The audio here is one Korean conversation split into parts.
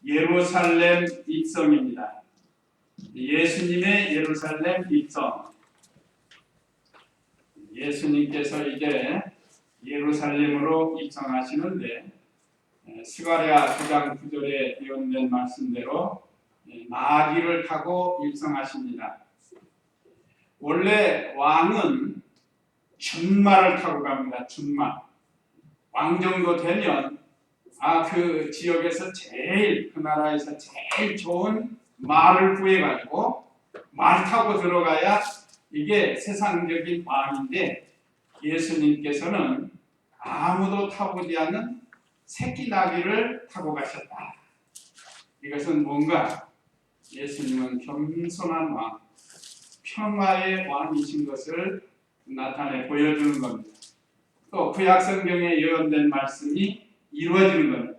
예루살렘 입성입니다. 예수님의 예루살렘 입성. 예수님께서 이제 예루살렘으로 입성하시는데 스가랴 9장 9절에 예언된 말씀대로 나귀를 타고 입성하십니다. 원래 왕은 준마를 타고 갑니다. 준마. 왕 정도 되면 그 지역에서 그 나라에서 제일 좋은 말을 구해가지고 말 타고 들어가야 이게 세상적인 왕인데, 예수님께서는 아무도 타보지 않는 새끼 나귀를 타고 가셨다. 이것은 뭔가 예수님은 겸손한 왕, 평화의 왕이신 것을 나타내 보여주는 겁니다. 또 구약 성경에 예언된 말씀이 이루어지는 겁니다.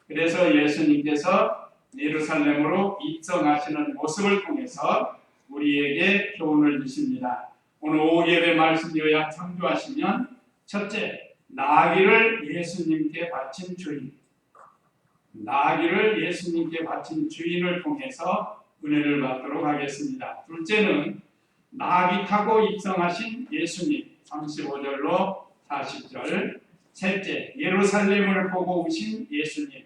그래서 예수님께서 예루살렘으로 입성하시는 모습을 통해서 우리에게 교훈을 주십니다. 오늘 오후 예배 말씀 요약 참조하시면, 첫째, 나귀를 예수님께 바친 주인. 나귀를 예수님께 바친 주인을 통해서 은혜를 받도록 하겠습니다. 둘째는 나귀 타고 입성하신 예수님, 35절로 40절. 셋째, 예루살렘을 보고 오신 예수님,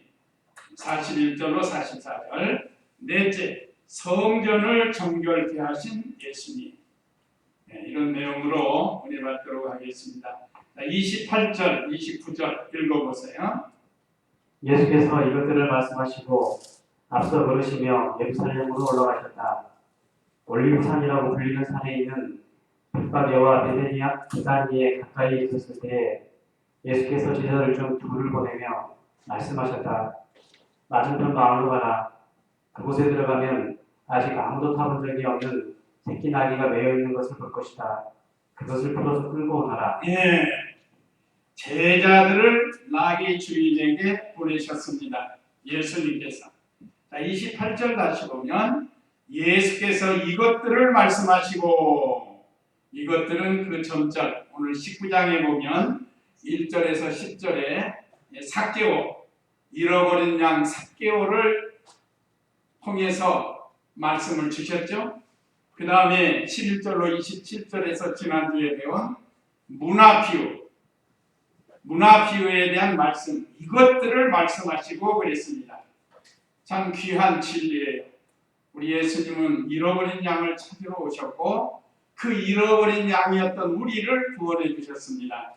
41절로 44절. 넷째, 성전을 정결케 하신 예수님. 이런 내용으로 은혜 받도록 하겠습니다. 28절, 29절 읽어보세요. 예수께서 이것들을 말씀하시고 앞서 걸으시며 예루살렘으로 올라가셨다. 올리브산이라고 불리는 산에 있는 벳바게와 베다니에 가까이 있었을 때에 예수께서 제자들 중 둘을 보내며 말씀하셨다. 맞은편 마을로 가라. 그곳에 들어가면 아직 아무도 타본 적이 없는 새끼 나귀가 매여 있는 것을 볼 것이다. 그것을 풀어서 끌고 오너라. 제자들을 나귀 주인에게 보내셨습니다. 예수님께서. 28절 다시 보면 예수께서 이것들을 말씀하시고, 이것들은 그 전절, 오늘 19장에 보면 1절에서 10절에 삭개오, 잃어버린 양 삭개오를 통해서 말씀을 주셨죠. 그 다음에 11절로 27절에서 지난주에 배운 문화비유에 대한 말씀, 이것들을 말씀하시고 그랬습니다. 참 귀한 진리예요. 우리 예수님은 잃어버린 양을 찾으러 오셨고, 그 잃어버린 양이었던 우리를 구원해 주셨습니다.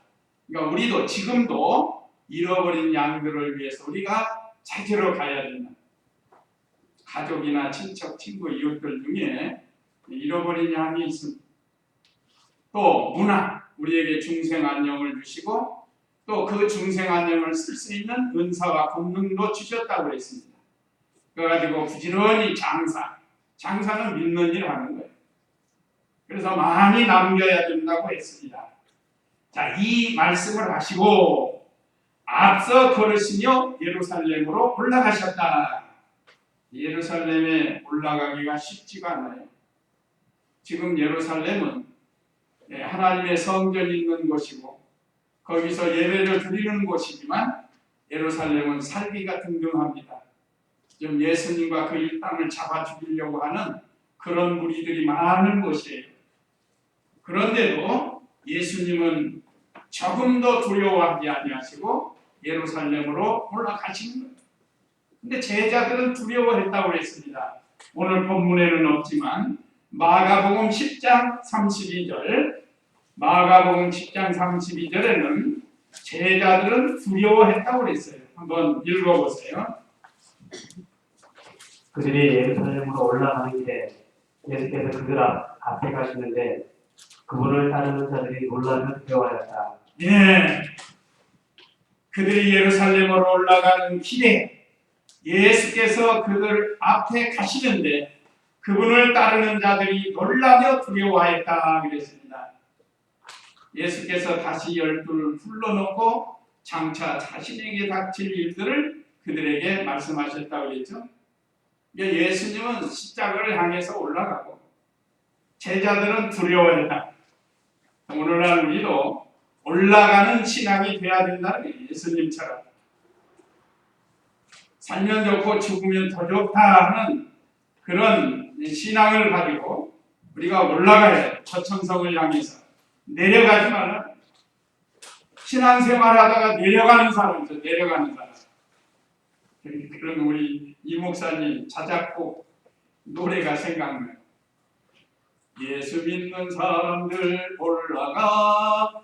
그러니까 우리도 지금도 잃어버린 양들을 위해서 우리가 찾으러 가야 된다. 가족이나 친척, 친구, 이웃들 중에 잃어버린 양이 있습니다. 또 문화, 우리에게 중생 안녕을 주시고 또 그 중생 안녕을 쓸 수 있는 은사와 권능도 주셨다고 했습니다. 그래가지고 부지런히 장사는 믿는 일 하는 거예요. 그래서 많이 남겨야 된다고 했습니다. 자, 이 말씀을 하시고 앞서 걸으시며 예루살렘으로 올라가셨다. 예루살렘에 올라가기가 쉽지가 않아요. 지금 예루살렘은 하나님의 성전이 있는 곳이고 거기서 예배를 드리는 곳이지만 예루살렘은 살기가 등등합니다. 좀 예수님과 그 일당을 잡아 죽이려고 하는 그런 무리들이 많은 곳이에요. 그런데도 예수님은 조금도 두려워하지 아니하시고 예루살렘으로 올라가시는 거예요. 근데 제자들은 두려워했다고 했습니다. 오늘 본문에는 없지만 마가복음 10장 32절, 마가복음 10장 32절에는 제자들은 두려워했다고 했어요. 한번 읽어보세요. 그들이 예루살렘으로 올라가는 길에 예수께서 그들 앞에 가시는데 그분을 따르는 자들이 놀라며 두려워하였다. 그들이 예루살렘으로 올라가는 길에 예수께서 그들 앞에 가시는데 그분을 따르는 자들이 놀라며 두려워하였다 그랬습니다. 예수께서 다시 12를 불러놓고 장차 자신에게 닥칠 일들을 그들에게 말씀하셨다고 그랬죠. 예수님은 십자가를 향해서 올라가고 제자들은 두려워했다. 오늘날 우리도 올라가는 신앙이 돼야 된다는 게 예수님처럼 살면 좋고 죽으면 더 좋다 하는 그런 신앙을 가지고 우리가 올라가야 해요. 저천성을 향해서. 내려가지 말라. 신앙생활 하다가 내려가는 사람이죠. 내려가는 사람. 그런 우리 이 목사님 자작곡 노래가 생각나요. 예수 믿는 사람들 올라가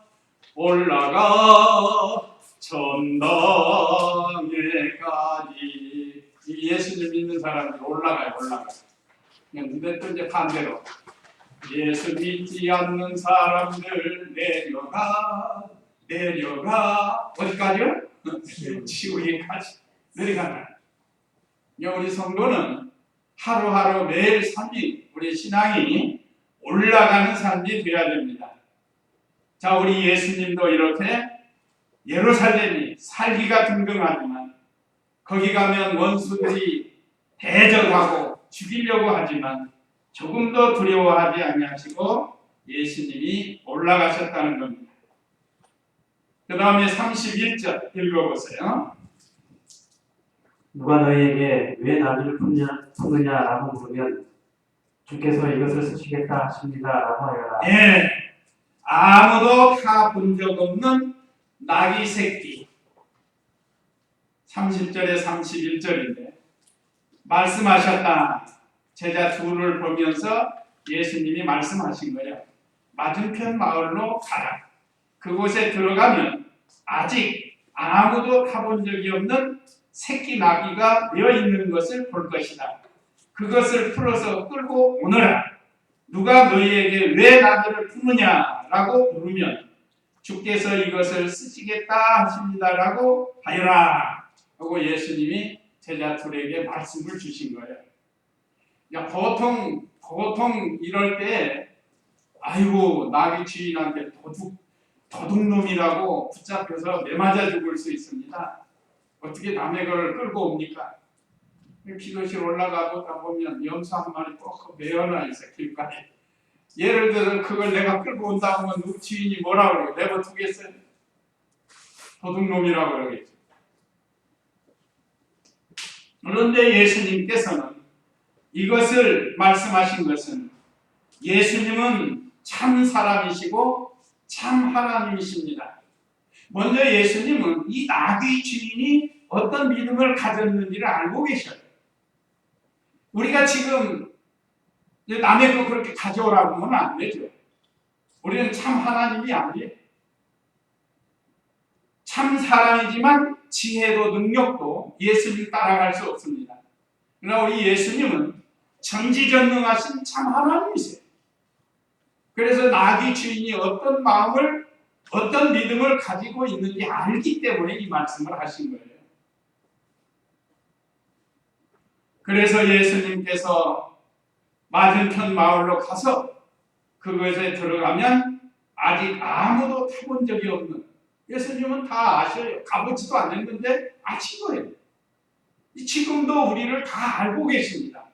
전당에까지. 이 예수를 믿는 사람들이 올라가. 근데 또 이제 반대로 예수 믿지 않는 사람들 내려가 어디까지요? 지옥에까지 내려간다. 우리 성도는 하루하루 매일 삶이 우리 신앙이 올라가는 삶이 되어야 됩니다. 자, 우리 예수님도 이렇게 예루살렘이 살기가 등등하지만 거기 가면 원수들이 대적하고 죽이려고 하지만 조금도 두려워하지 아니하시고 예수님이 올라가셨다는 겁니다. 그 다음에 31절 읽어보세요. 누가 너희에게 왜 나귀를 품느냐라고 물으면 주께서 이것을 쓰시겠다 하십니다라고 하여라. 예, 아무도 타 본 적 없는 나귀 새끼. 30절에 31절인데 말씀하셨다. 제자 둘을 보면서 예수님이 말씀하신 거예요. 맞은편 마을로 가라. 그곳에 들어가면 아직 아무도 타본 적이 없는 새끼 나귀가 되어 있는 것을 볼 것이다. 그것을 풀어서 끌고 오너라. 누가 너희에게 왜 나귀를 품느냐라고 물으면 주께서 이것을 쓰시겠다 하십니다라고 하여라 하고 예수님이 제자 둘에게 말씀을 주신 거예요. 보통 이럴 때 아이고 나귀 주인한테 도둑놈이라고 붙잡혀서 매맞아 죽을 수 있습니다. 어떻게 남의 걸 끌고 옵니까? 기도실 올라가보다 보면 염소 한 마리 꼭 매어나 있어 길가에. 예를 들어 그걸 내가 끌고 온다 하면 누구 주인이 뭐라고 그래요? 내버두겠어요? 도둑놈이라고 그러겠죠. 그런데 예수님께서는 이것을 말씀하신 것은 예수님은 참 사람이시고 참 하나님이십니다. 먼저 예수님은 이 나귀 주인이 어떤 믿음을 가졌는지를 알고 계셔요. 우리가 지금 남의 거 그렇게 가져오라고 하면 안 되죠. 우리는 참 하나님이 아니에요. 참 사람이지만 지혜도 능력도 예수님 따라갈 수 없습니다. 그러나 우리 예수님은 전지전능하신 참 하나님이세요. 그래서 나귀 주인이 어떤 마음을 어떤 믿음을 가지고 있는지 알기 때문에 이 말씀을 하신 거예요. 그래서 예수님께서 맞은편 마을로 가서 그곳에 들어가면 아직 아무도 타본 적이 없는, 예수님은 다 아셔요. 가보지도 않았는데 아신 거예요. 지금도 우리를 다 알고 계십니다.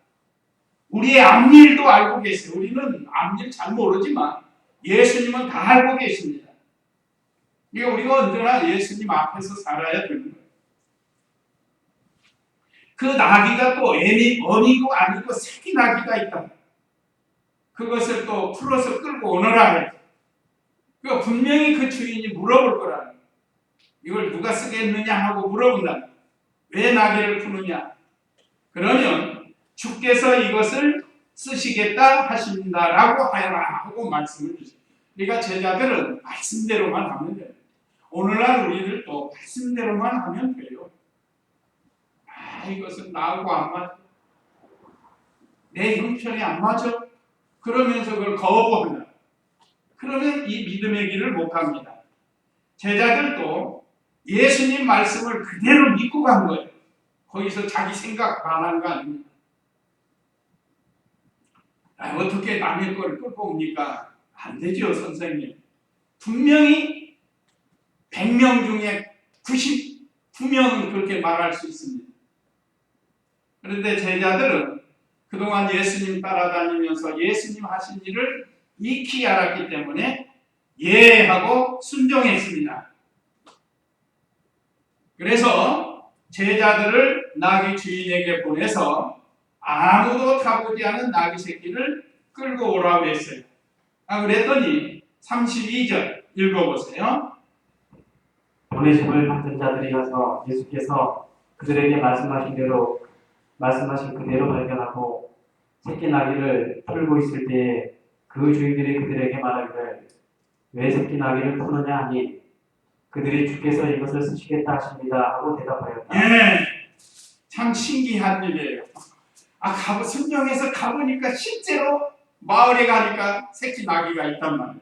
우리의 앞일도 알고 계세요. 우리는 앞일 잘 모르지만 예수님은 다 알고 계십니다. 그러니까 우리가 언제나 예수님 앞에서 살아야 되는 거예요. 그 나귀가 또 어미고 아니고 새끼 나귀가 있다. 그것을 또 풀어서 끌고 오너라 그랬죠. 그러니까 분명히 그 주인이 물어볼 거라는 거예요. 이걸 누가 쓰겠느냐 하고 물어본다. 왜 나귀를 푸느냐? 그러면 주께서 이것을 쓰시겠다 하십니다라고 하여라 하고 말씀을 주세요. 그러니까 제자들은 말씀대로만 하면 돼요. 오늘날 우리들도 말씀대로만 하면 돼요. 이것은 나하고 안 맞아. 내 형편이 안 맞아. 그러면서 그걸 거부한다. 그러면 이 믿음의 길을 못 갑니다. 제자들도 예수님 말씀을 그대로 믿고 간 거예요. 거기서 자기 생각 반한 거 아닙니다. 어떻게 남의 걸 끌고 옵니까? 안 되죠, 선생님. 분명히 100명 중에 99명은 그렇게 말할 수 있습니다. 그런데 제자들은 그동안 예수님 따라다니면서 예수님 하신 일을 익히 알았기 때문에 예하고 순종했습니다. 그래서 제자들을 나귀 주인에게 보내서 아무도 타보지 않은 나귀 새끼를 끌고 오라고 했어요. 그랬더니 32절 읽어보세요. 보내심을 받은 자들이 가서 예수께서 그들에게 말씀하신 그대로 발견하고 새끼 나귀를 풀고 있을 때에 그 주인들이 그들에게 말하기를 왜 새끼 나귀를 푸느냐 하니 그들이 주께서 이것을 쓰시겠다 하십니다 하고 대답하였다. 예, 참 신기한 일이에요. 성경에서 가보니까 실제로 마을에 가니까 새끼 나귀가 있단 말이에요.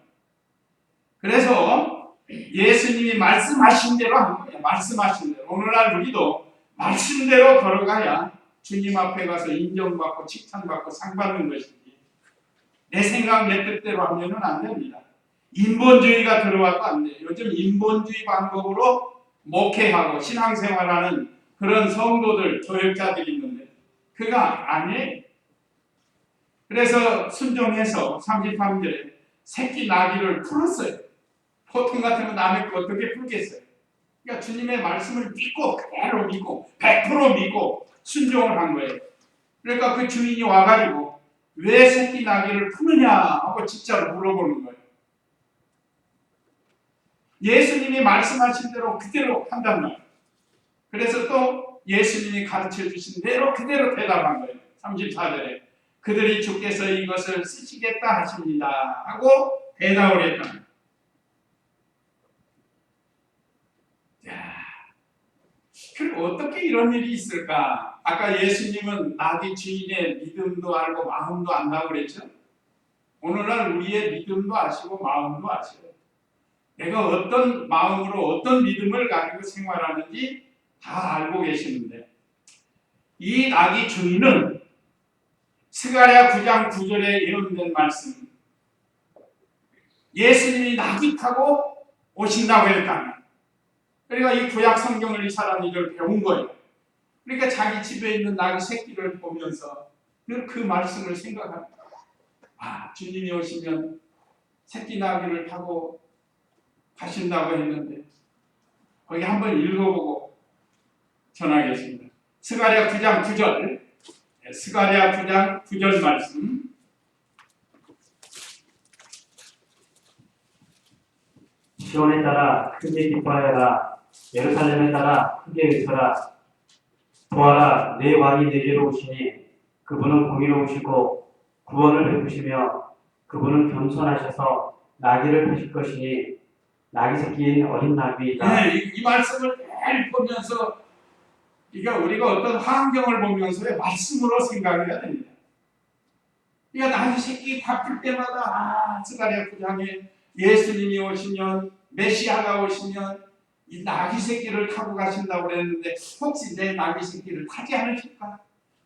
그래서 예수님이 말씀하신 대로 한 거예요. 말씀하신 대로. 오늘날 우리도 말씀대로 걸어가야 주님 앞에 가서 인정받고 칭찬받고 상 받는 것이지. 내 생각 내 뜻대로 하면은 안 됩니다. 인본주의가 들어와도 안 돼요. 요즘 인본주의 방법으로 목회하고 신앙생활하는 그런 성도들, 교역자들이 있는데 그가 아니에요. 그래서 순종해서 33절에 새끼 나귀를 풀었어요. 보통 같으면 남의 거 어떻게 풀겠어요? 그러니까 주님의 말씀을 믿고 그대로 믿고 100% 믿고 순종을 한 거예요. 그러니까 그 주인이 와가지고 왜 새끼 나귀를 푸느냐 하고 진짜로 물어보는 거예요. 예수님이 말씀하신 대로 그대로 한단 말이에요. 그래서 또 예수님이 가르쳐 주신 대로 그대로 대답한 거예요. 34절에 그들이 주께서 이것을 쓰시겠다 하십니다 하고 대답을 했다. 그리고 어떻게 이런 일이 있을까? 아까 예수님은 나귀 주인의 믿음도 알고 마음도 안다고 그랬죠? 오늘날 우리의 믿음도 아시고 마음도 아셔요. 내가 어떤 마음으로 어떤 믿음을 가지고 생활하는지 다 알고 계시는데 이 나귀 주인은 스가랴 9장 9절에 예언된 말씀 예수님이 나귀 타고 오신다고 했다. 그러니까 이 구약 성경을 이 사람이 이걸 배운 거예요. 그러니까 자기 집에 있는 나귀 새끼를 보면서 늘 그 말씀을 생각합니다. 주님이 오시면 새끼 나귀를 타고 가신다고 했는데 거기 한번 읽어보고 전하겠습니다. 스가랴 9장 9절 스가랴 9장 9절 말씀 시온에 따라 크게 기뻐하여라 예루살렘에 따라 크게 외쳐라 보아라 내 왕이 내게로 오시니 그분은 공의로우시고 구원을 베푸시며 그분은 겸손하셔서 나귀를 타실 것이니 나귀 새끼인 어린 나귀이다. 이 말씀을 매일 보면서 그러니까 우리가 어떤 환경을 보면서 말씀으로 생각해야 됩니다. 그러니까 나귀 새끼 바쁠 때마다 스가랴 9장에 예수님이 오시면 메시아가 오시면 이 나귀 새끼를 타고 가신다고 그랬는데 혹시 내 나귀 새끼를 타지 않으실까?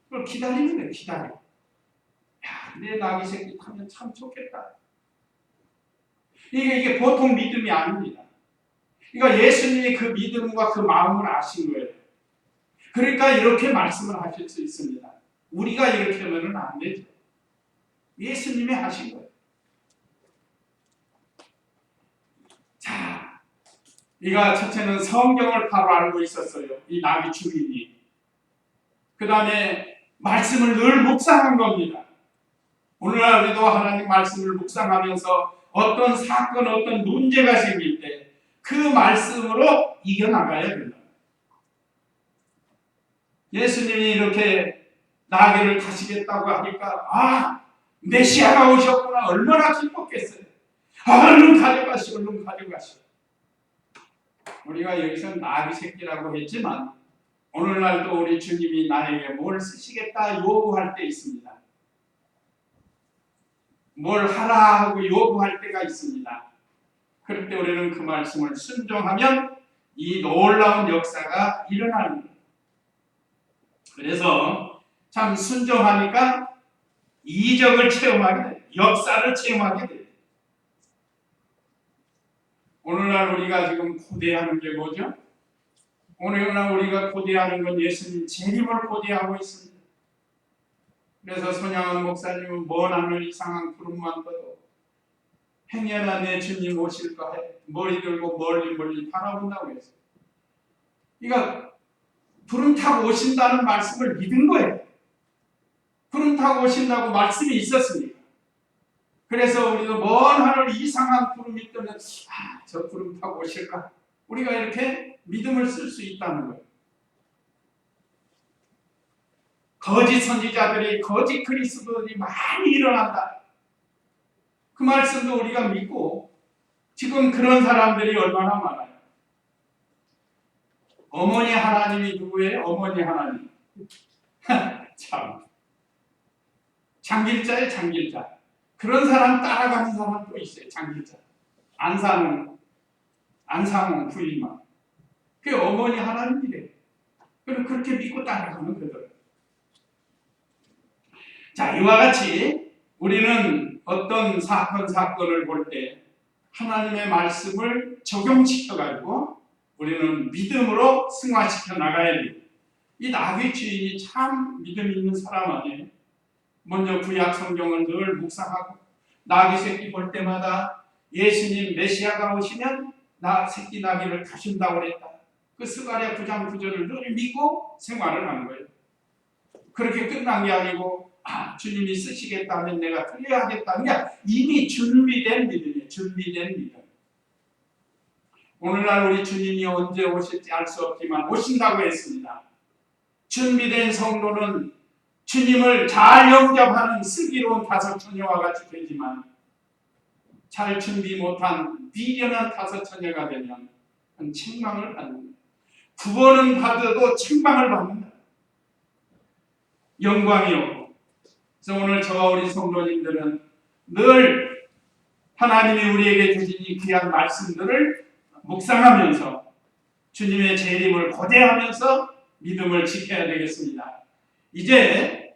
그걸 기다리는 거예요. 기다려. 내 나귀 새끼 타면 참 좋겠다. 이게 보통 믿음이 아닙니다. 그러니까 예수님이 그 믿음과 그 마음을 아신 거예요. 그러니까 이렇게 말씀을 하실 수 있습니다. 우리가 이렇게 하면 안 되죠. 예수님이 하신 거예요. 자, 이가 첫째는 성경을 바로 알고 있었어요. 이 나귀 주인이. 그 다음에 말씀을 늘 묵상한 겁니다. 오늘날 우리도 하나님 말씀을 묵상하면서 어떤 사건, 어떤 문제가 생길 때 그 말씀으로 이겨나가야 된다. 예수님이 이렇게 나귀를 타시겠다고 하니까 메시아가 오셨구나 얼마나 기뻤겠어요. 얼른 가져가시오, 얼른 가져가시오. 우리가 여기서 나귀 새끼라고 했지만 오늘날도 우리 주님이 나에게 뭘 쓰시겠다 요구할 때 있습니다. 뭘 하라 하고 요구할 때가 있습니다. 그럴 때 우리는 그 말씀을 순종하면 이 놀라운 역사가 일어나는 거예요. 그래서 참 순종하니까 이적을 체험하게 돼요. 역사를 체험하게 돼요. 오늘날 우리가 지금 고대하는 게 뭐죠? 오늘날 우리가 고대하는 건 예수님 재림을 고대하고 있습니다. 그래서 손양원 목사님은 먼 하늘 이상한 구름만 봐도 행여나 내 주님 오실까 해 머리 들고 멀리 바라본다고 했어요. 그러니까 구름 타고 오신다는 말씀을 믿은 거예요. 구름 타고 오신다고 말씀이 있었으니까. 그래서 우리도 먼 하늘 이상한 구름이 뜨면 저 구름 타고 오실까? 우리가 이렇게 믿음을 쓸 수 있다는 거예요. 거짓 선지자들이, 거짓 그리스도들이 많이 일어난다. 그 말씀도 우리가 믿고 지금 그런 사람들이 얼마나 많아요. 어머니 하나님이 누구예요? 어머니 하나님. 참. 장길자예요, 장길자. 그런 사람 따라가는 사람 또 있어요, 장길자. 안상홍 부인만. 그게 어머니 하나님이래. 그럼 그렇게 믿고 따라가면 되더라고요. 자, 이와 같이 우리는 어떤 사건을 볼 때 하나님의 말씀을 적용시켜가지고 우리는 믿음으로 승화시켜 나가야 돼요. 이 나귀 주인이 참 믿음 있는 사람 아니에요? 먼저 구약 성경을 늘 묵상하고 나귀 새끼 볼 때마다 예수님 메시아가 오시면 새끼 나귀를 가신다고 그랬다. 그 스가랴 9장 9절을 늘 믿고 생활을 하는 거예요. 그렇게 끝난 게 아니고 주님이 쓰시겠다면 내가 드려야 하겠다는 게 이미 준비된 믿음이에요. 준비된 믿음. 오늘날 우리 주님이 언제 오실지 알 수 없지만 오신다고 했습니다. 준비된 성도는 주님을 잘 영접하는 슬기로운 다섯 처녀와 같이 되지만 잘 준비 못한 미련한 다섯 처녀가 되면 책망을 받는다. 구원은 받아도 책망을 받는다. 영광이 없고. 그래서 오늘 저와 우리 성도님들은 늘 하나님이 우리에게 주신 이 귀한 말씀들을 묵상하면서 주님의 재림을 고대하면서 믿음을 지켜야 되겠습니다. 이제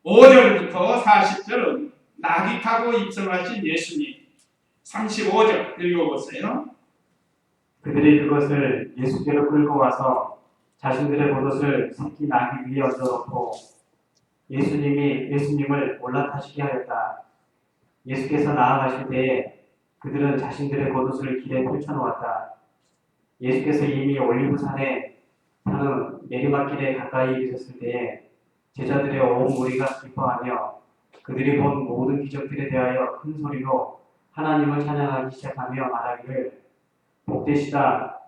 35절부터 40절은 나귀 타고 입성하신 예수님. 35절 읽어보세요. 그들이 그것을 예수께로 끌고 와서 자신들의 겉옷을 새끼 나귀 위에 얹어놓고 예수님을 올라타시게 하였다. 예수께서 나아가실 때에 그들은 자신들의 겉옷을 길에 펼쳐놓았다. 예수께서 이미 올리브산에 사는 내리막길에 가까이 이르셨을 때에 제자들의 온 무리가 기뻐하며 그들이 본 모든 기적들에 대하여 큰 소리로 하나님을 찬양하기 시작하며 말하기를 복되시다.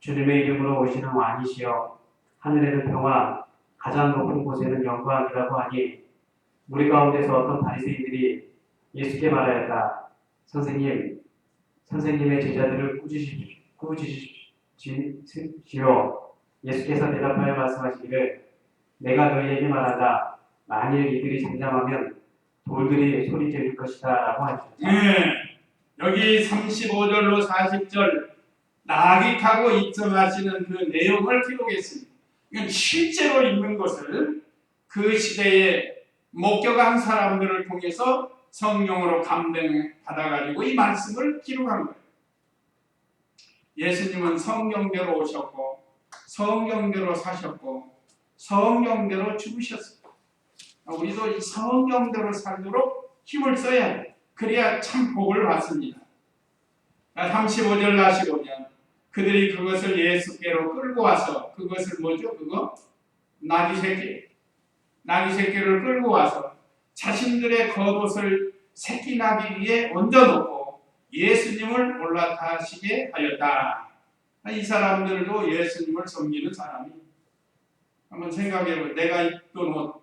주님의 이름으로 오시는 왕이시여 하늘에는 평화 가장 높은 곳에는 영광이라고 하니 우리 가운데서 어떤 바리새인들이 예수께 말하였다. 선생님의 제자들을 꾸짖으시오. 예수께서 대답하여 말씀하시기를 내가 너희에게 말한다. 만일 이들이 잠잠하면 돌들이 소리 지를 것이다 라고 하셨다. 여기 35절로 40절 나귀 타고 입성하시는 그 내용을 기록했습니다. 이건 실제로 있는 것을 그 시대에 목격한 사람들을 통해서 성령으로 감동받아가지고 이 말씀을 기록한 거예요. 예수님은 성경대로 오셨고 성경대로 사셨고 성경대로 죽으셨습니다. 우리도 이 성경대로 살도록 힘을 써야 해요. 그래야 참 복을 받습니다. 35절 다시 보면 그들이 그것을 예수께로 끌고 와서 그것을 뭐죠? 그거? 나귀 새끼를 끌고 와서 자신들의 겉옷을 새끼 나귀 위에 얹어놓고 예수님을 올라타시게 하였다. 이 사람들도 예수님을 섬기는 사람이. 한번 생각해보세요. 내가 입던 옷,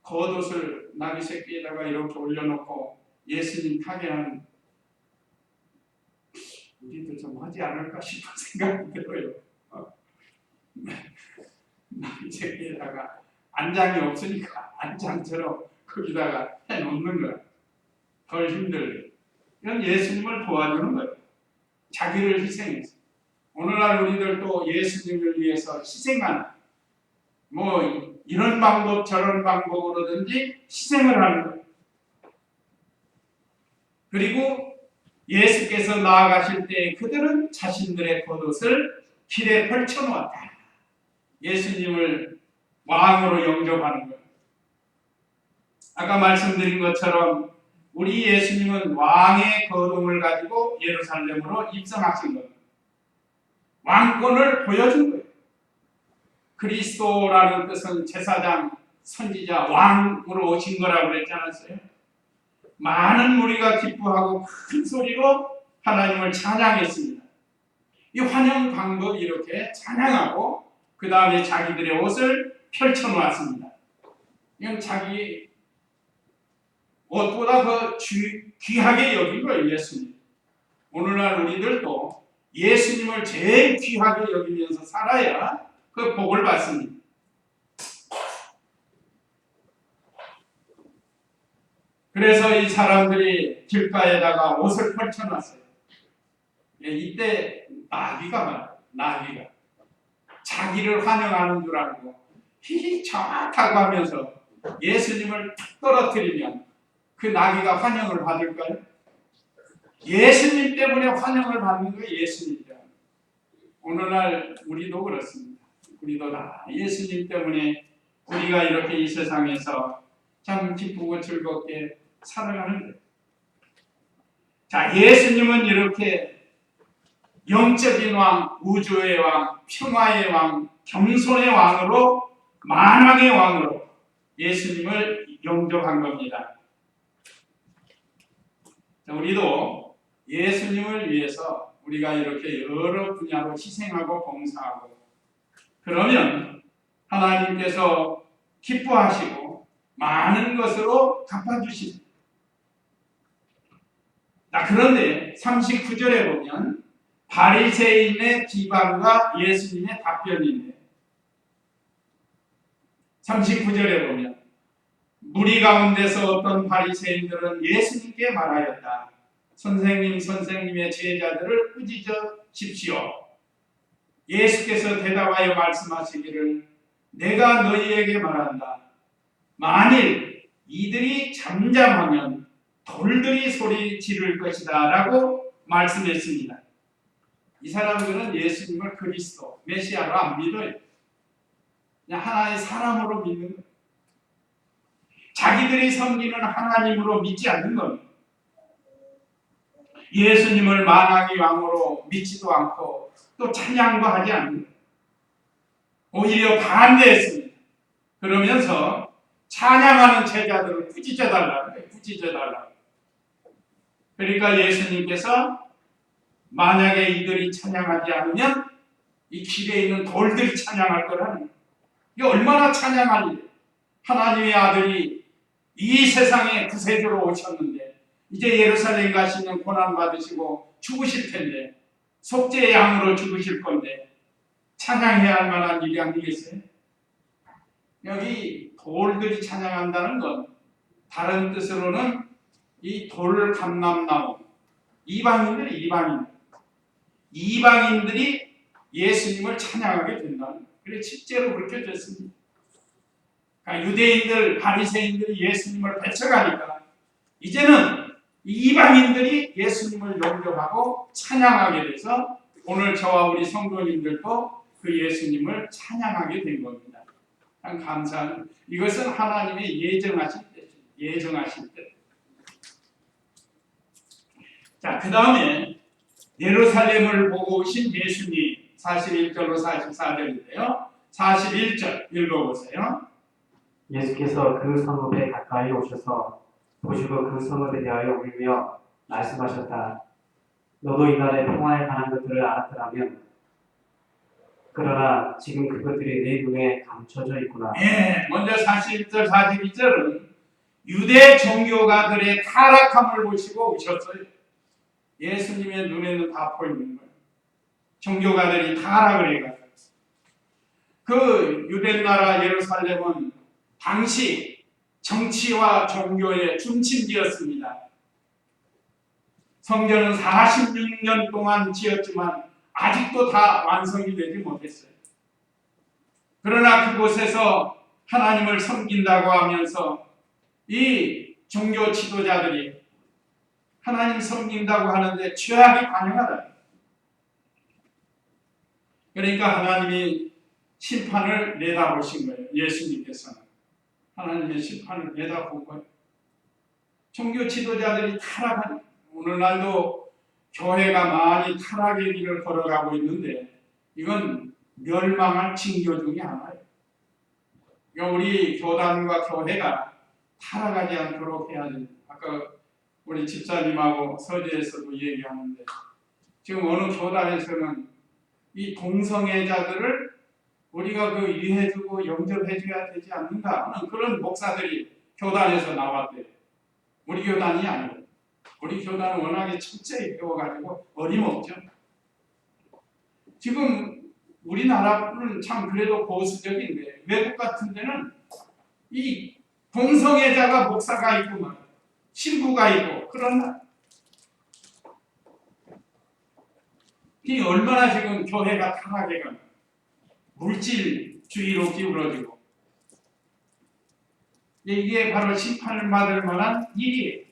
겉옷을 나귀 새끼에다가 이렇게 올려놓고 예수님 타게 하는 우리도 좀 하지 않을까 싶은 생각이 들어요. 나귀 새끼에다가 안장이 없으니까 안장처럼 거기다가 해놓는 거야. 덜 힘들게. 이건 예수님을 도와주는 거예요. 자기를 희생해서. 오늘날 우리들도 예수님을 위해서 희생하는 이런 방법 저런 방법으로든지 희생을 하는 거예요. 그리고 예수께서 나아가실 때 그들은 자신들의 겉옷을 길에 펼쳐놓았다. 예수님을 왕으로 영접하는 거예요. 아까 말씀드린 것처럼 우리 예수님은 왕의 거동을 가지고 예루살렘으로 입성하신 거예요. 왕권을 보여준 거예요. 그리스도라는 뜻은 제사장, 선지자, 왕으로 오신 거라고 그랬지 않았어요? 많은 무리가 기뻐하고 큰 소리로 하나님을 찬양했습니다. 이 환영 방법이 이렇게 찬양하고 그 다음에 자기들의 옷을 펼쳐놓았습니다. 이건 자기 옷보다 더 귀하게 여긴 거예요, 예수님. 오늘날 우리들도 예수님을 제일 귀하게 여기면서 살아야 그 복을 받습니다. 그래서 이 사람들이 길가에다가 옷을 펼쳐놨어요. 이때 나귀가 말이에요. 나귀가 자기를 환영하는 줄 알고 히히 정확하고 하면서 예수님을 탁 떨어뜨리면 그 나귀가 환영을 받을까요? 예수님 때문에 환영을 받는 거예요. 예수님 때문에. 오늘날 우리도 그렇습니다. 우리도 다 예수님 때문에 우리가 이렇게 이 세상에서 참 기쁘고 즐겁게 살아가는 거예요. 자, 예수님은 이렇게 영적인 왕, 우주의 왕, 평화의 왕, 겸손의 왕으로, 만왕의 왕으로 예수님을 영접한 겁니다. 자, 우리도 예수님을 위해서 우리가 이렇게 여러 분야로 희생하고 봉사하고 그러면 하나님께서 기뻐하시고 많은 것으로 갚아주십니다. 자, 그런데 39절에 보면 바리새인의 비방과 예수님의 답변인데 39절에 보면 무리 가운데서 어떤 바리새인들은 예수님께 말하였다. 선생님, 선생님의 제자들을 꾸짖으십시오. 예수께서 대답하여 말씀하시기를 내가 너희에게 말한다. 만일 이들이 잠잠하면 돌들이 소리 지를 것이다 라고 말씀했습니다. 이 사람들은 예수님을 그리스도, 메시아로 안 믿어요. 그냥 하나의 사람으로 믿는 거예요. 자기들이 섬기는 하나님으로 믿지 않는 겁니다. 예수님을 만왕의 왕으로 믿지도 않고 또 찬양도 하지 않는 거예요. 오히려 반대했습니다. 그러면서 찬양하는 제자들을 꾸짖어달라는 거예요. 꾸짖어달라고. 그러니까 예수님께서 만약에 이들이 찬양하지 않으면 이 길에 있는 돌들이 찬양할 거라는 거예요. 이게 얼마나 찬양할 일이에요. 하나님의 아들이 이 세상에 구세주로 오셨는데 이제 예루살렘 가시면 고난받으시고 죽으실 텐데 속죄의 양으로 죽으실 건데 찬양해야 할 만한 일이 아니겠어요? 여기 돌들이 찬양한다는 건 다른 뜻으로는 이 돌 감람나무 이방인들이 예수님을 찬양하게 된다는 거예요. 그래 실제로 그렇게 됐습니다. 그러니까 유대인들, 바리새인들이 예수님을 배척하니까 이제는 이방인들이 예수님을 영접하고 찬양하게 돼서 오늘 저와 우리 성도님들도 그 예수님을 찬양하게 된 겁니다. 참 감사한 이것은 하나님의 예정하신 때죠. 예정하신 때. 자, 그 다음에 예루살렘을 보고 오신 예수님 41절로 44절인데요. 41절 읽어보세요. 예수께서 그 성읍에 가까이 오셔서 보시고 그 성읍에 대하여 울며 말씀하셨다. 너도 이날의 평화에 관한 것들을 알았더라면 그러나 지금 그것들이 내 눈에 감춰져 있구나. 먼저 41절, 42절은 유대 종교가들의 타락함을 보시고 오셨어요. 예수님의 눈에는 다 보이는 거예요. 종교가들이 타락을 해가지고. 그 유대 나라 예루살렘은 당시 정치와 종교의 중심지였습니다. 성전은 46년 동안 지었지만 아직도 다 완성이 되지 못했어요. 그러나 그곳에서 하나님을 섬긴다고 하면서 이 종교 지도자들이 하나님 섬긴다고 하는데 죄악이 관영하다. 그러니까 하나님이 심판을 내다보신 거예요. 예수님께서는 하나님의 심판을 내다본 거예요. 종교 지도자들이 타락한 오늘날도 교회가 많이 타락의 길을 걸어가고 있는데 이건 멸망할 징조 중에 하나예요. 그러니까 우리 교단과 교회가 타락하지 않도록 해야 됩니다. 아까 우리 집사님하고 서재에서도 얘기하는데 지금 어느 교단에서는 이 동성애자들을 우리가 이해해주고 영접해줘야 되지 않는가 하는 그런 목사들이 교단에서 나왔대요. 우리 교단이 아니고 우리 교단은 워낙에 철저히 배워가지고 어림없죠. 지금 우리나라는 참 그래도 보수적인데 외국 같은 데는 이 동성애자가 목사가 있고 막 신부가 있고 그러나 이 얼마나 지금 교회가 타락해가 물질주의로 기울어지고 이게 바로 심판을 받을 만한 일이에요.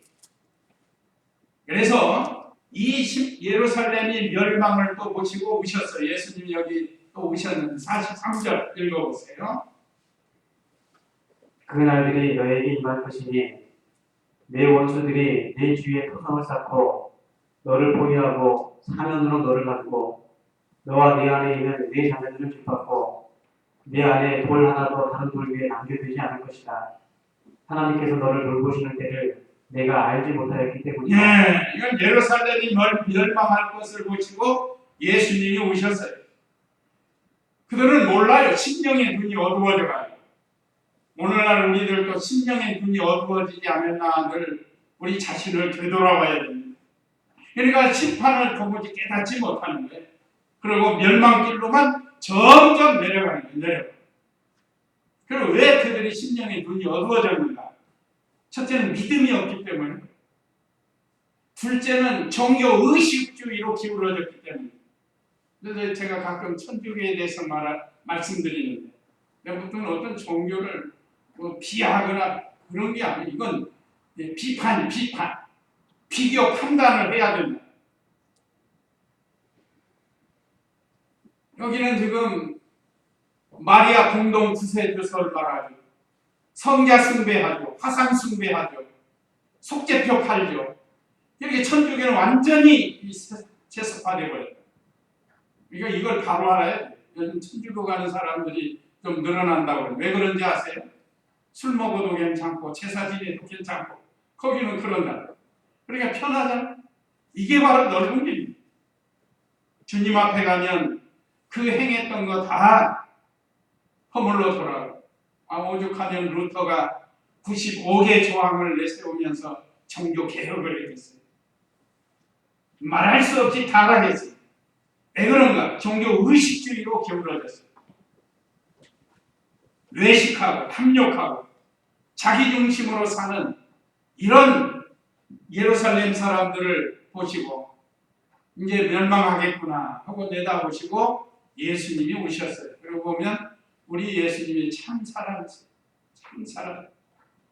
그래서 이 예루살렘이 멸망을 또 보시고 오셨어요. 예수님이 여기 또 오셨는데 43절 읽어보세요. 그날들이 너에게 임할 것이니 내 원수들이 내 주위에 토성을 쌓고 너를 포위하고 사면으로 너를 갖고 너와 네 안에 있는 네 자녀들을 짓밟고 네 안에 돌 하나도 다른 돌 위에 남겨두지 않을 것이다. 하나님께서 너를 돌보시는 때를 내가 알지 못하였기 때문이다. 이건 예루살렘이 멸망할 것을 보시고 예수님이 오셨어요. 그들은 몰라요. 심령의 눈이 어두워져가요. 오늘날 우리들도 심령의 눈이 어두워지지 않았나 늘 우리 자신을 되돌아봐야 됩니다. 그러니까 심판을 도무지 깨닫지 못하는 거예요. 그리고 멸망길로만 점점 내려가는 거예요. 내려가. 그리고 왜 그들이 심령의 눈이 어두워졌는가? 첫째는 믿음이 없기 때문에, 둘째는 종교 의식주의로 기울어졌기 때문에. 그래서 제가 가끔 천주교에 대해서 말씀드리는데, 보통 어떤 종교를 비하하거나 그런 게 아니에요. 이건 비판, 비교 판단을 해야 된다. 여기는 지금 마리아 공동 구세주설 말하죠. 성자 숭배하죠. 화상 숭배하죠. 속죄표 팔죠. 이렇게 천주교는 완전히 세습화되어 버렸다. 그러니까 이걸 바로 알아야 돼. 요즘 천주교 가는 사람들이 좀 늘어난다고 그래요. 왜 그런지 아세요? 술 먹어도 괜찮고 제사 지내도 괜찮고 거기는 그런다. 그러니까 편하잖아. 이게 바로 넓은 길입니다. 주님 앞에 가면 그 행했던 거 다 허물로 돌아가고 오죽하면 루터가 95개 조항을 내세우면서 종교 개혁을 했어요. 말할 수 없이 타락했어요. 왜 그런가? 종교 의식주의로 기울어졌어요. 외식하고 탐욕하고 자기 중심으로 사는 이런 예루살렘 사람들을 보시고 이제 멸망하겠구나 하고 내다보시고 예수님이 오셨어요. 그러고 보면 우리 예수님이 참 사랑이세요. 참 사랑.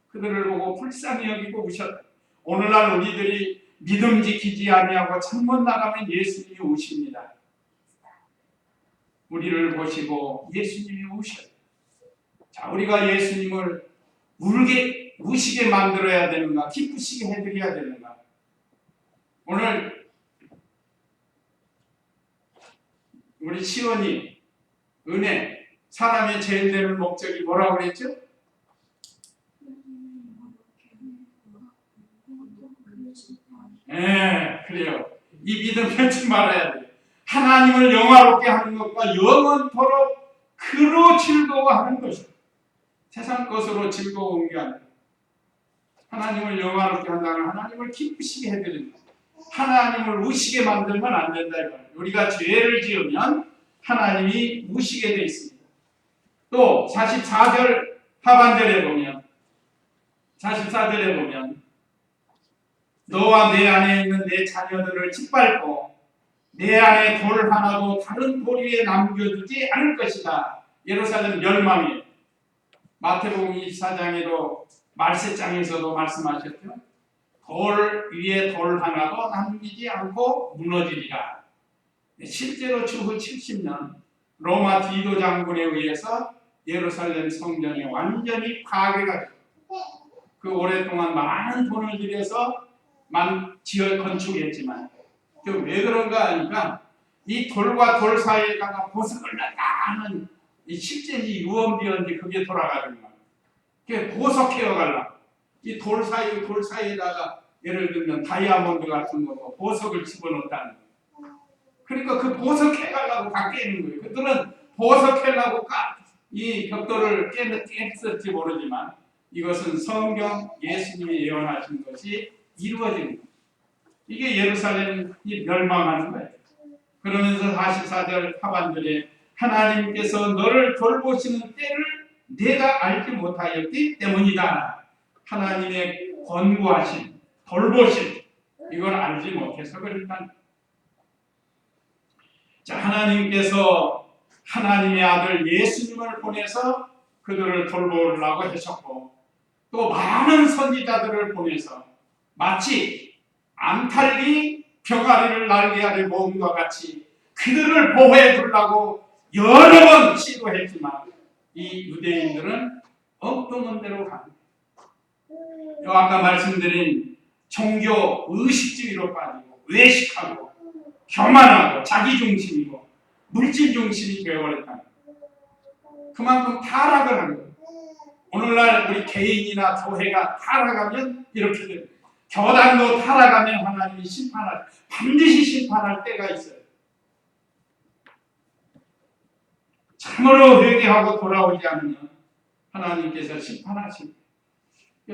그들을 보고 불쌍히 여기고 오셨다. 오늘날 우리들이 믿음 지키지 아니하고 창문 나가면 예수님이 오십니다. 우리를 보시고 예수님이 오셔요. 자, 우리가 예수님을 우시게 만들어야 되는가, 기쁘시게 해드려야 되는가. 오늘 우리 시원이 은혜, 사람의 제일 되는 목적이 뭐라고 그랬죠? 그래요. 이 믿음 편치 말아야 돼. 하나님을 영화롭게 하는 것과 영원토록 그로 즐거워하는 것이다. 세상 것으로 즐거운 게 아니라 하나님을 영화롭게 한다는 하나님을 기쁘시게 해드린다. 하나님을 우시게 만들면 안 된다. 우리가 죄를 지으면 하나님이 우시게 되어 있습니다. 또 44절 하반절에 보면 44절에 보면 너와 내 안에 있는 내 자녀들을 짓밟고 내 안에 돌 하나도 다른 돌 위에 남겨두지 않을 것이다. 예루살렘 멸망이 마태복음 24장에도 말세장에서도 말씀하셨죠. 돌 위에 돌 하나도 남기지 않고 무너지리라. 실제로 추후 70년 로마 디도 장군에 의해서 예루살렘 성전이 완전히 파괴가 됐고 그 오랫동안 많은 돈을 들여서 건축했지만 왜 그런가 하니까 이 돌과 돌 사이에다가 보석을 넣다 하는 이 실제인지 유언비어인지 그게 돌아가는 거야. 그게 보석해어 가려고. 이 돌 사이에다가 예를 들면 다이아몬드 같은 거 보석을 집어넣었다는 거야. 그러니까 그 보석해 가려고 다 깨는 거예요. 그들은 보석해려고 이 벽돌을 깼을지 모르지만 이것은 성경 예수님이 예언하신 것이 이루어진 거예요. 이게 예루살렘이 멸망하는 거예요. 그러면서 44절 하반절에 하나님께서 너를 돌보시는 때를 내가 알지 못하였기 때문이다. 하나님의 권고하심, 돌보심 이걸 알지 못해서 그렇다. 자, 하나님께서 하나님의 아들 예수님을 보내서 그들을 돌보려고 하셨고 또 많은 선지자들을 보내서 마치 암탉이 병아리를 날개 아래 모음과 같이 그들을 보호해 주려고 여러 번 시도했지만 이 유대인들은 엉뚱한 대로 갑니다. 아까 말씀드린 종교 의식주의로 빠지고 외식하고 교만하고 자기중심이고 물질중심이 되어버렸다. 그만큼 타락을 하는 거예요. 오늘날 우리 개인이나 교회가 타락하면 이렇게 돼요. 교단도 타락하면 하나님이 반드시 심판할 때가 있어요. 참으로 회개하고 돌아오지 않으면 하나님께서 심판하십니다.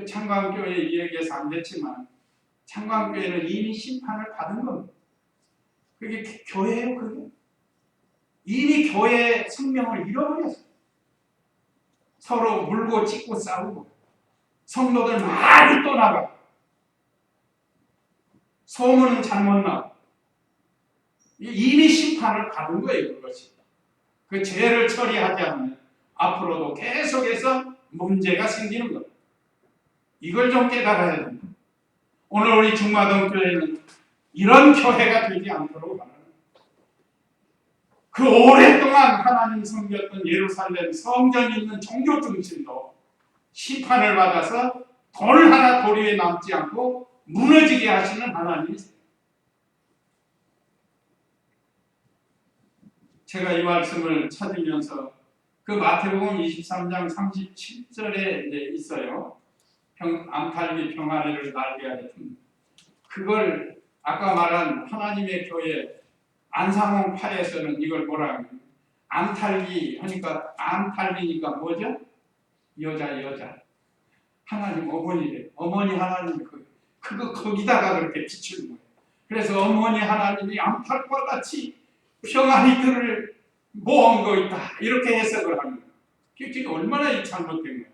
창광교회 이야기해서 안 됐지만 창광교회는 이미 심판을 받은 겁니다. 그게 교회예요. 그게 이미 교회의 생명을 잃어버렸어요. 서로 물고 찢고 싸우고 성도들 많이 떠나가 소문은 잘못 나고 이미 심판을 받은 거예요. 그것이 그 죄를 처리하지 않으면 앞으로도 계속해서 문제가 생기는 겁니다. 이걸 좀 깨달아야 됩니다. 오늘 우리 중마동 교회는 이런 교회가 되지 않도록 하는 그 오랫동안 하나님 섬겼던 예루살렘 성전이 있는 종교 중심도 심판을 받아서 돌 하나 돌 위에 남지 않고 무너지게 하시는 하나님이세요. 제가 이 말씀을 찾으면서 그 마태복음 23장 37절에 이제 있어요. 암탉이 병아리를 날개 아래 둔다. 그걸 아까 말한 하나님의 교회 안상홍 파에서는 이걸 뭐라 하면 암탉이 하니까 암탉이니까 뭐죠? 여자 하나님 어머니래. 어머니 하나님이 그거 거기다가 그렇게 비추는 거예요. 그래서 어머니 하나님이 암탉과 같이 병아리들을 모은 거 있다 이렇게 해석을 하는 거예요. 그게 얼마나 잘못된 거예요.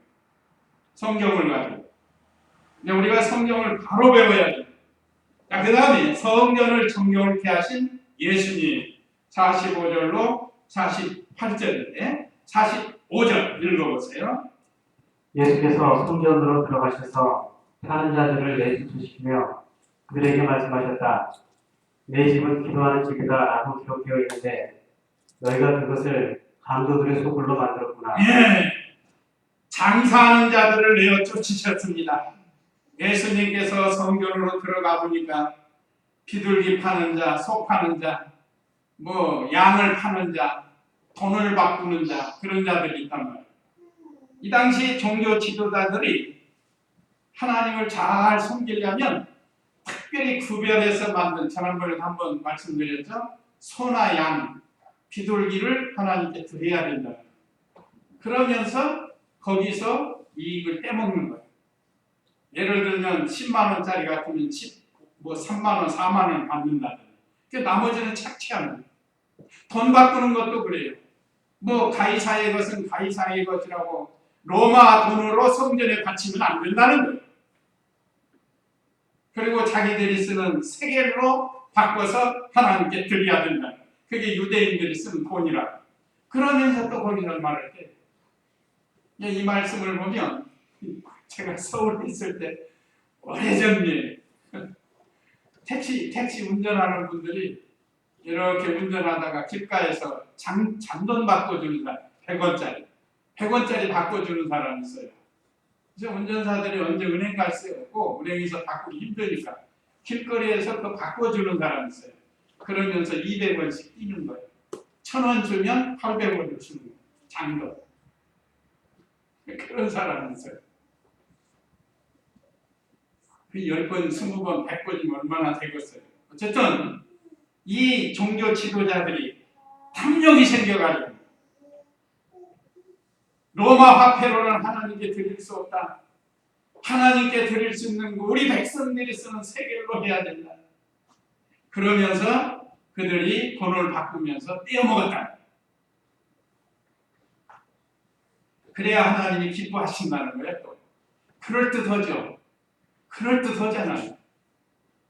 성경을 가지고 우리가 성경을 바로 배워야 돼요. 그 다음에 성전을 정결케 하신 예수님 45절로 48절인데 45절 읽어보세요. 예수께서 성전으로 들어가셔서 사는 자들을 내쫓으시며 그들에게 말씀하셨다. 내 집은 기도하는 집이다라고 기록되어 있는데 너희가 그것을 강도들의 소굴로 만들었구나. 예, 장사하는 자들을 내어 쫓으셨습니다. 예수님께서 성전으로 들어가 보니까 비둘기 파는 자, 소 파는 자, 양을 파는 자, 돈을 바꾸는 자 그런 자들이 있단 말이에요. 이 당시 종교 지도자들이 하나님을 잘 섬기려면 특별히 구별해서 만든 지난번에 한번 말씀드렸죠. 소나 양, 비둘기를 하나님께 드려야 된다. 그러면서 거기서 이익을 떼먹는 거예요. 예를 들면 10만 원짜리 같으면 3만 원, 4만 원 받는다든지. 나머지는 착취하는 거예요. 돈 바꾸는 것도 그래요. 가이사의 것은 가이사의 것이라고 로마 돈으로 성전에 바치면 안 된다는 거예요. 그리고 자기들이 쓰는 세겔로 바꿔서 하나님께 드려야 된다. 그게 유대인들이 쓰는 돈이라. 그러면서 또 거기서 말할 때 이 말씀을 보면 제가 서울에 있을 때 오래전에 택시 운전하는 분들이 이렇게 운전하다가 길가에서 잔돈 바꿔주는 사람 100원짜리 바꿔주는 사람이 있어요. 그래서 운전사들이 언제 은행 갈 수 없고 은행에서 바꾸기 힘드니까 길거리에서 그 바꿔주는 사람이 있어요. 그러면서 200원씩 뛰는 거예요. 1,000원 주면 800원을 주는 거예요. 장도. 그런 사람이 있어요. 그 10번, 20번, 100번이면 얼마나 되겠어요. 어쨌든 이 종교 지도자들이 탐욕이 생겨가지고 로마 화폐로는 하나님께 드릴 수 없다. 하나님께 드릴 수 있는 거 우리 백성들이 쓰는 세겔로 해야 된다. 그러면서 그들이 돈을 바꾸면서 떼어먹었다. 그래야 하나님이 기뻐하신다는 거예요. 또 그럴듯하죠. 그럴듯하잖아요.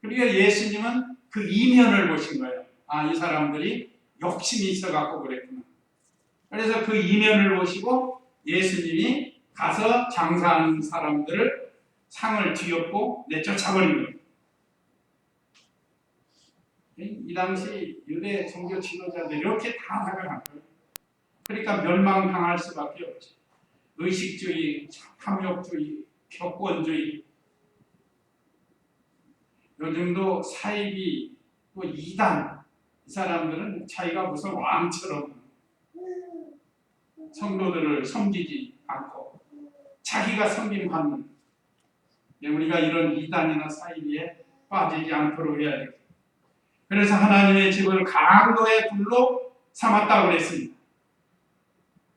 그러니까 예수님은 그 이면을 보신 거예요. 아, 이 사람들이 욕심이 있어갖고 그랬구나. 그래서 그 이면을 보시고 예수님이 가서 장사하는 사람들을 상을 뒤엎고 내쫓아버린 거예요. 이 당시 유대 종교 지도자들이 이렇게 다 나가간 거예요. 그러니까 멸망당할 수밖에 없죠. 의식주의, 탐욕주의, 격권주의. 요즘도 사이비, 또 이단, 이 사람들은 자기가 무슨 왕처럼 성도들을 섬기지 않고 자기가 섬김받는, 우리가 이런 이단이나 사이비에 빠지지 않도록 해야 돼요. 그래서 하나님의 집을 강도의 불로 삼았다고 그랬습니다.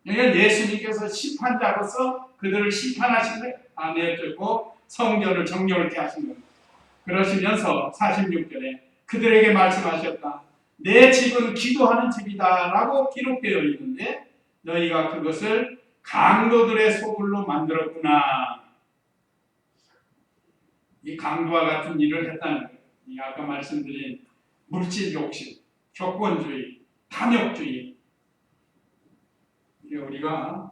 그러니까 예수님께서 심판자로서 그들을 심판하신 거예요. 다 내쫓고 성전을 정결케 하신 겁니다. 그러시면서 46절에 그들에게 말씀하셨다. 내 집은 기도하는 집이다 라고 기록되어 있는데 너희가 그것을 강도들의 소굴로 만들었구나. 이 강도와 같은 일을 했다는 거예요. 이 아까 말씀드린 물질 욕심, 격권주의, 탐욕주의. 우리가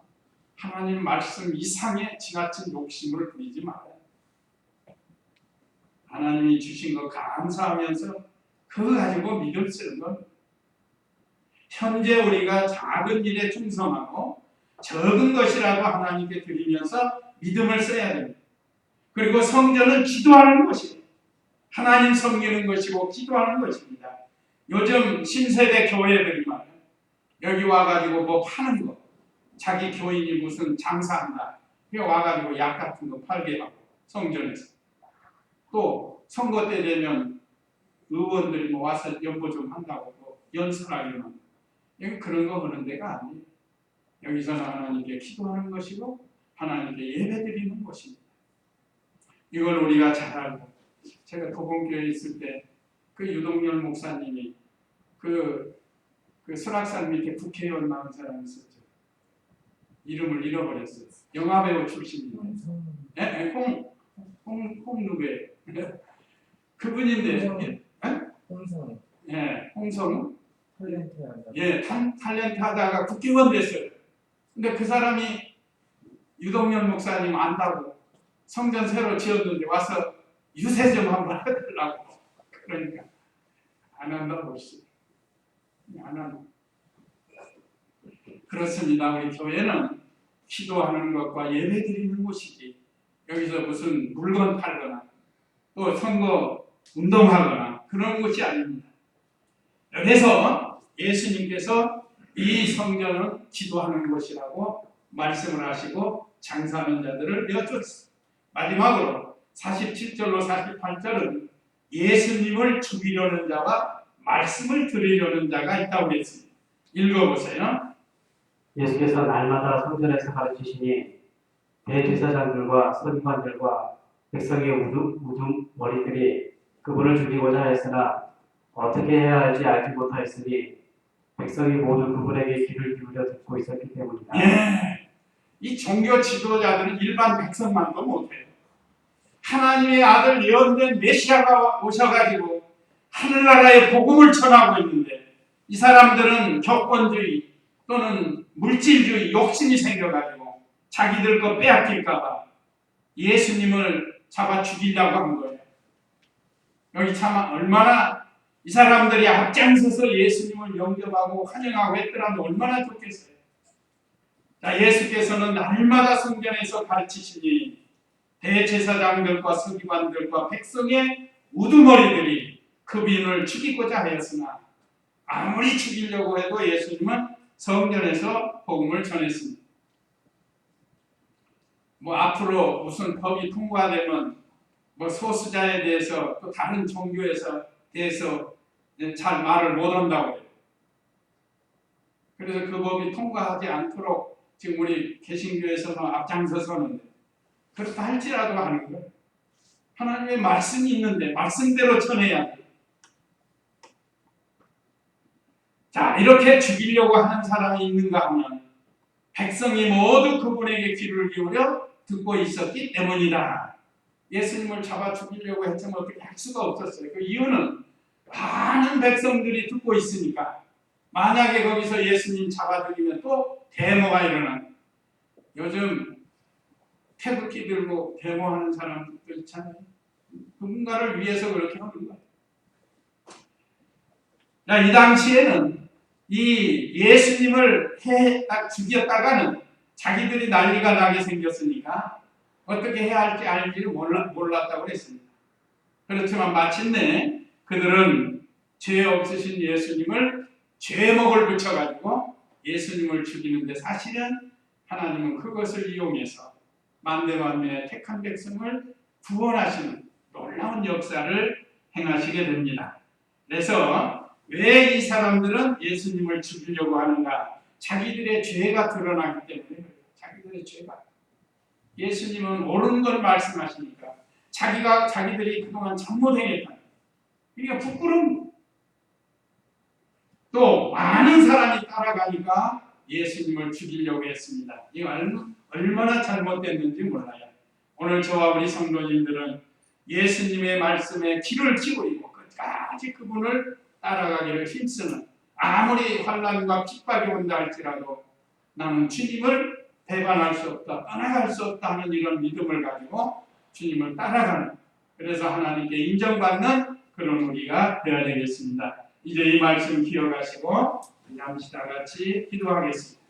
하나님 말씀 이상의 지나친 욕심을 부리지 말아요. 하나님이 주신 거 감사하면서 그거 가지고 믿음 쓰는 건 현재 우리가 작은 일에 충성하고 적은 것이라도 하나님께 드리면서 믿음을 써야 됩니다. 그리고 성전은 기도하는 것이고 하나님 섬기는 것이고 기도하는 것입니다. 요즘 신세대 교회들이 말이에요. 여기 와가지고 뭐 파는 거, 자기 교인이 무슨 장사한다, 여기 와가지고 약 같은 거 팔게 하고 성전에서 또 선거 때 되면 의원들이 뭐 와서 연보 좀 한다고 뭐 연설하려면 여기 그런 거 하는 데가 아니에요. 여기서는 하나님께 기도하는 것이고 하나님께 예배드리는 것입니다. 이걸 우리가 잘 알고, 제가 도봉교회에 있을 때 그 유동열 목사님이 그 설악산 밑에 국회의원 나온 사람이 있었죠. 이름을 잃어버렸어요. 영화배우 출신인데. 홍 누구예요? 그분인데. 홍성우. 예, 홍성우. 탤런트 하다가. 예, 탤런트 하다가 국회의원 됐어요. 근데 그 사람이 유동열 목사님 안다고 성전 새로 지었는데 와서 유세 좀 한번 해달라고. 그러니까 안 한다고 했어요. 안 한다. 그렇습니다. 우리 교회는 기도하는 것과 예배드리는 곳이지 여기서 무슨 물건 팔거나 또 선거 운동하거나 그런 것이 아닙니다. 그래서 예수님께서 이 성전은 기도하는 곳이라고 말씀을 하시고 장사하는 자들을 내어줬습니다. 마지막으로 47절로 48절은 예수님을 죽이려는 자와 말씀을 들으려는 자가 있다고 했습니다. 읽어보세요. 예수께서 날마다 성전에서 가르치시니 대제사장들과 서기관들과 백성의 우두머리들이 그분을 죽이고자 했으나 어떻게 해야 할지 알지 못하였으니 백성이 모두 그분에게 귀를 기울여 듣고 있었기 때문이다. 예, 이 종교 지도자들은 일반 백성만도 못해요. 하나님의 아들 예언된 메시아가 오셔가지고 하늘나라의 복음을 전하고 있는데 이 사람들은 격권주의 또는 물질주의 욕심이 생겨가지고 자기들 거 빼앗길까봐 예수님을 잡아 죽이려고 한 거예요. 여기 참 얼마나 이 사람들이 앞장서서 예수님을 영접하고 환영하고 했더라면 얼마나 좋겠어요. 자, 예수께서는 날마다 성전에서 가르치시니 대제사장들과 서기관들과 백성의 우두머리들이 그 죽이고자 하였으나 아무리 죽이려고 해도 예수님은 성전에서 복음을 전했습니다. 앞으로 무슨 법이 통과되면 소수자에 대해서 또 다른 종교에서 대해서 잘 말을 못한다고 해요. 그래서 그 법이 통과하지 않도록 지금 우리 개신교에서는 앞장서서는 그렇다 할지라도 하는 거예요. 하나님의 말씀이 있는데 말씀대로 전해야 돼요. 자, 이렇게 죽이려고 하는 사람이 있는가 하면 백성이 모두 그분에게 귀를 기울여 듣고 있었기 때문이다. 예수님을 잡아 죽이려고 했지만 어떻게 할 수가 없었어요. 그 이유는 많은 백성들이 듣고 있으니까. 만약에 거기서 예수님 잡아들이면 또 데모가 일어나요. 요즘 태극기 들고 데모하는 사람들도 있잖아요. 누군가를 위해서 그렇게 하는 거예요. 이 당시에는 이 예수님을 딱 죽였다가는 자기들이 난리가 나게 생겼으니까 어떻게 해야 할지 알지를 몰랐다고 그랬습니다. 그렇지만 마침내 그들은 죄 없으신 예수님을 죄목을 붙여가지고 예수님을 죽이는데 사실은 하나님은 그것을 이용해서 만대만민의 택한 백성을 구원하시는 놀라운 역사를 행하시게 됩니다. 그래서 왜 이 사람들은 예수님을 죽이려고 하는가? 자기들의 죄가 드러나기 때문에 그래요. 자기들의 죄가. 예수님은 옳은 걸 말씀하시니까 자기들이 그동안 잘못행했다. 이게 부끄러운. 또 많은 사람이 따라가니까 예수님을 죽이려고 했습니다. 이거 얼마나 잘못됐는지 몰라요. 오늘 저와 우리 성도님들은 예수님의 말씀에 귀를 기울이고 끝까지 그분을 따라가기를 힘쓰는, 아무리 환난과 핍박이 온다 할지라도 나는 주님을 배반할 수 없다, 떠나갈 수 없다 하는 이런 믿음을 가지고 주님을 따라가는, 그래서 하나님께 인정받는 그런 우리가 되어야 되겠습니다. 이제 이 말씀 기억하시고 잠시 다 같이 기도하겠습니다.